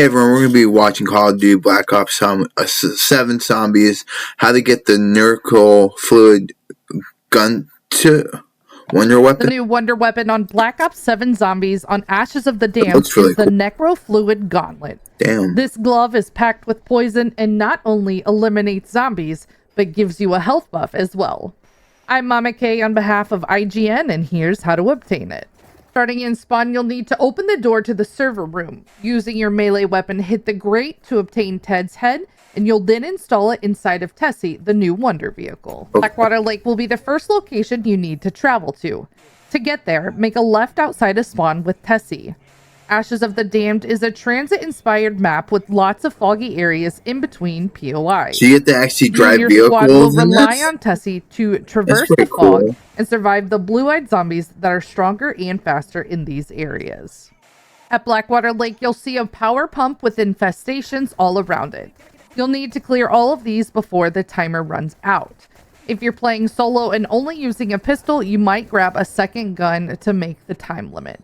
Hey everyone, we're going to be watching Call of Duty Black Ops 7 Zombies, how to get the Necro fluid gun to Wonder Weapon. The new wonder weapon on Black Ops 7 Zombies on Ashes of the Damned looks really is the cool. Necro Fluid Gauntlet. Damn. This glove is packed with poison and not only eliminates zombies, but gives you a health buff as well. I'm Mama K on behalf of IGN, and here's how to obtain it. Starting in spawn, you'll need to open the door to the server room. Using your melee weapon, hit the grate to obtain Ted's head, and you'll then install it inside of Tessie, the new wonder vehicle. Okay. Blackwater Lake will be the first location you need to travel to. To get there, make a left outside of spawn with Tessie. Ashes of the Damned is a transit-inspired map with lots of foggy areas in between POIs. So you get to actually drive Your vehicles squad will in rely this? on Tessie to traverse pretty the fog cool. and survive the blue-eyed zombies that are stronger and faster in these areas. At Blackwater Lake, you'll see a power pump with infestations all around it. You'll need to clear all of these before the timer runs out. If you're playing solo and only using a pistol, you might grab a second gun to make the time limit.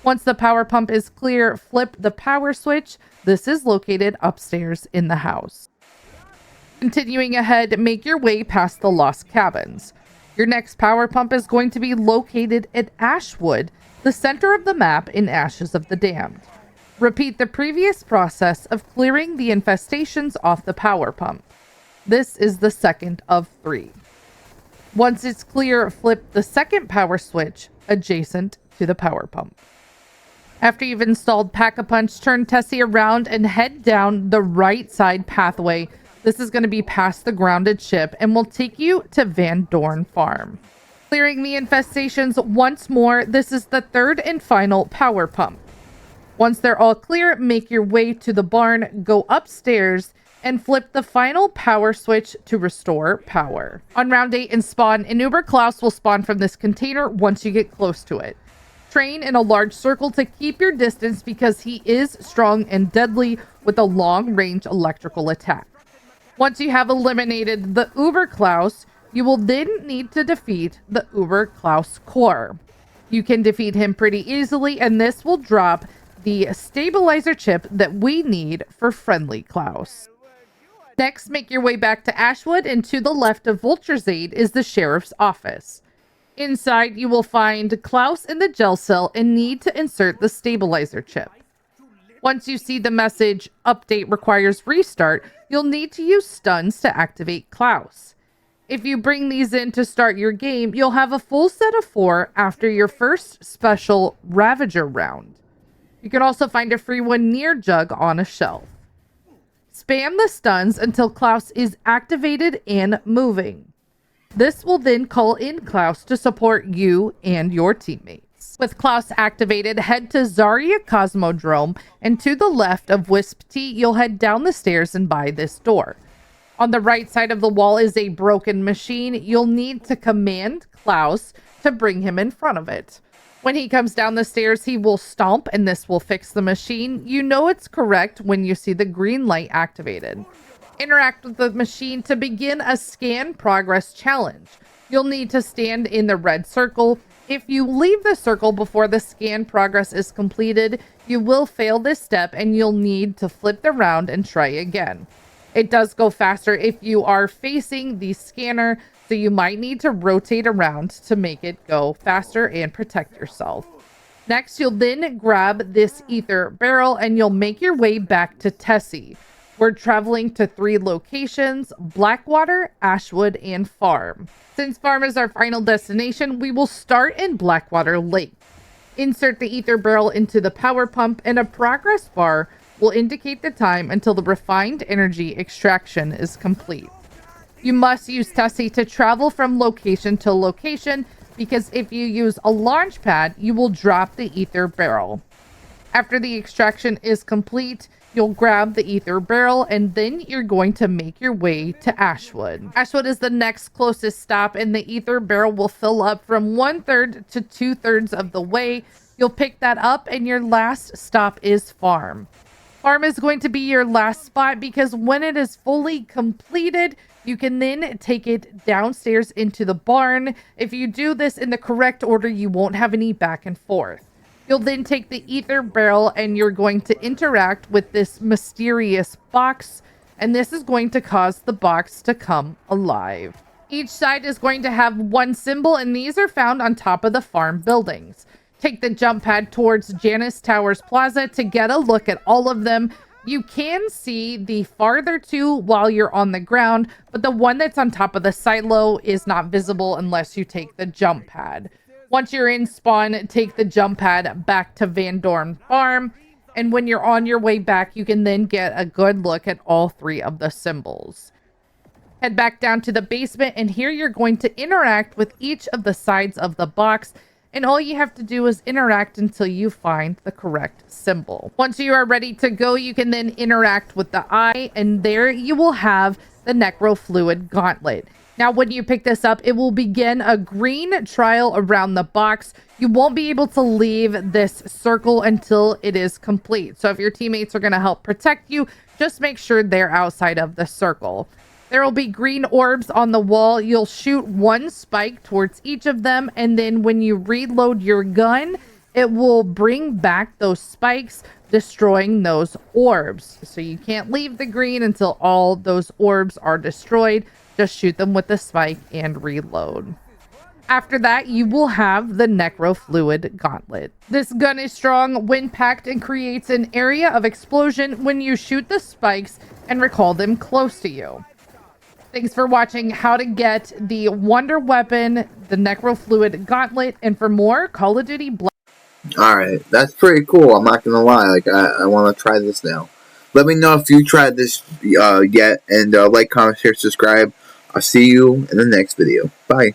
Once the power pump is clear, flip the power switch. This is located upstairs in the house. Continuing ahead, make your way past the Lost Cabins. Your next power pump is going to be located at Ashwood, the center of the map in Ashes of the Damned. Repeat the previous process of clearing the infestations off the power pump. This is the second of 3. Once it's clear, flip the second power switch adjacent to the power pump. After you've installed Pack-a-Punch, turn Tessie around and head down the right side pathway. This is going to be past the grounded ship and will take you to Van Dorn Farm. Clearing the infestations once more, this is the third and final power pump. Once they're all clear, make your way to the barn, go upstairs, and flip the final power switch to restore power. On round 8 in spawn, an Uber Klaus will spawn from this container once you get close to it. Train in a large circle to keep your distance because he is strong and deadly with a long-range electrical attack. Once you have eliminated the Uber Klaus, you will then need to defeat the Uber Klaus core. You can defeat him pretty easily, and this will drop the stabilizer chip that we need for friendly Klaus. Next, make your way back to Ashwood, and to the left of Vulture's Aid is the sheriff's office. Inside, you will find Klaus in the jail cell and need to insert the stabilizer chip. Once you see the message, "Update requires restart," you'll need to use stuns to activate Klaus. If you bring these in to start your game, you'll have a full set of 4 after your first special Ravager round. You can also find a free one near Jug on a shelf. Spam the stuns until Klaus is activated and moving. This will then call in Klaus to support you and your teammates. With Klaus activated, head to Zarya Cosmodrome, and to the left of Wisp T, you'll head down the stairs and by this door. On the right side of the wall is a broken machine. You'll need to command Klaus to bring him in front of it. When he comes down the stairs, he will stomp, and this will fix the machine. You know it's correct when you see the green light activated. Interact with the machine to begin a scan progress challenge. You'll need to stand in the red circle. If you leave the circle before the scan progress is completed, you will fail this step and you'll need to flip the round and try again. It does go faster if you are facing the scanner, so you might need to rotate around to make it go faster and protect yourself. Next, you'll then grab this ether barrel and you'll make your way back to Tessie. We're traveling to 3 locations: Blackwater, Ashwood, and Farm. Since Farm is our final destination, we will start in Blackwater Lake. Insert the ether barrel into the power pump, and a progress bar will indicate the time until the refined energy extraction is complete. You must use Tessie to travel from location to location, because if you use a launch pad, you will drop the ether barrel. After the extraction is complete, you'll grab the ether barrel, and then you're going to make your way to Ashwood. Ashwood is the next closest stop, and the ether barrel will fill up from 1/3 to 2/3 of the way. You'll pick that up, and your last stop is Farm. Farm is going to be your last spot because when it is fully completed, you can then take it downstairs into the barn. If you do this in the correct order, you won't have any back and forth. You'll then take the ether barrel and you're going to interact with this mysterious box, and this is going to cause the box to come alive. Each side is going to have one symbol, and these are found on top of the farm buildings. Take the jump pad towards Janice Towers Plaza to get a look at all of them. You can see the farther two while you're on the ground, but the one that's on top of the silo is not visible unless you take the jump pad. Once you're in spawn, take the jump pad back to Van Dorn Farm, and when you're on your way back, you can then get a good look at all three of the symbols. Head back down to the basement, and here you're going to interact with each of the sides of the box, and all you have to do is interact until you find the correct symbol. Once you are ready to go, you can then interact with the eye, and there you will have the Necro Fluid Gauntlet. Now, when you pick this up, it will begin a green trial around the box. You won't be able to leave this circle until it is complete. So if your teammates are going to help protect you, just make sure they're outside of the circle. There will be green orbs on the wall. You'll shoot one spike towards each of them, and then when you reload your gun, it will bring back those spikes, destroying those orbs. So you can't leave the green until all those orbs are destroyed. Just shoot them with the spike and reload. After that, you will have the Necro Fluid Gauntlet. This gun is strong when packed and creates an area of explosion when you shoot the spikes and recall them close to you. Thanks for watching how to get the Wonder Weapon, the Necro Fluid Gauntlet, and for more Call of Duty Black. Alright, that's pretty cool. I'm not gonna lie. Like, I want to try this now. Let me know if you tried this yet, and like, comment, share, subscribe. I'll see you in the next video. Bye.